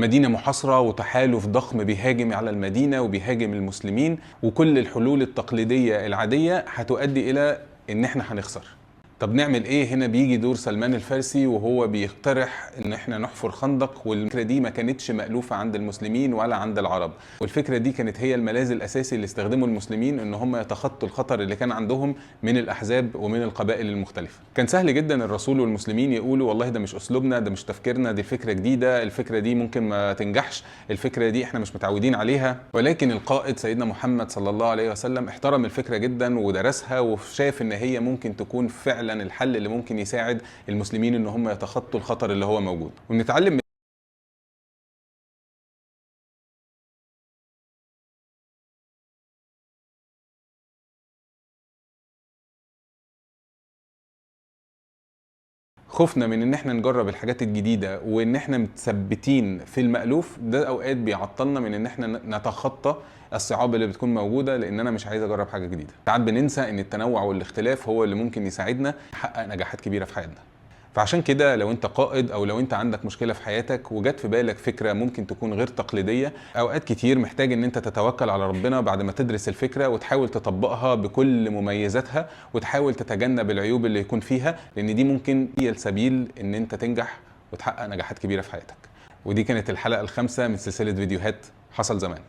مدينة محاصرة وتحالف ضخم بيهاجم على المدينة وبيهاجم المسلمين، وكل الحلول التقليدية العادية هتؤدي إلى إن احنا هنخسر. طب نعمل ايه؟ هنا بيجي دور سلمان الفارسي وهو بيقترح ان احنا نحفر خندق، والفكره دي ما كانتش مألوفه عند المسلمين ولا عند العرب، والفكره دي كانت هي الملاذ الاساسي اللي استخدمه المسلمين ان هم يتخطوا الخطر اللي كان عندهم من الاحزاب ومن القبائل المختلفه. كان سهل جدا الرسول والمسلمين يقولوا والله ده مش اسلوبنا، ده مش تفكيرنا، دي فكره جديده، الفكره دي ممكن ما تنجحش، الفكره دي احنا مش متعودين عليها. ولكن القائد سيدنا محمد صلى الله عليه وسلم احترم الفكره جدا ودرسها وشاف ان هي ممكن تكون فعلا الحل اللي ممكن يساعد المسلمين ان هم يتخطوا الخطر اللي هو موجود. ونتعلم خوفنا من ان احنا نجرب الحاجات الجديدة وان احنا متثبتين في المألوف ده اوقات بيعطلنا من ان احنا نتخطى الصعاب اللي بتكون موجودة، لان انا مش عايز اجرب حاجة جديدة. ساعات بننسى ان التنوع والاختلاف هو اللي ممكن يساعدنا نحقق نجاحات كبيرة في حياتنا. فعشان كده لو انت قائد او لو انت عندك مشكلة في حياتك وجت في بالك فكرة ممكن تكون غير تقليدية، اوقات كتير محتاج ان انت تتوكل على ربنا بعد ما تدرس الفكرة وتحاول تطبقها بكل مميزاتها وتحاول تتجنب العيوب اللي يكون فيها، لان دي ممكن هي السبيل ان انت تنجح وتحقق نجاحات كبيرة في حياتك. ودي كانت الحلقة الخامسة من سلسلة فيديوهات حصل زمان.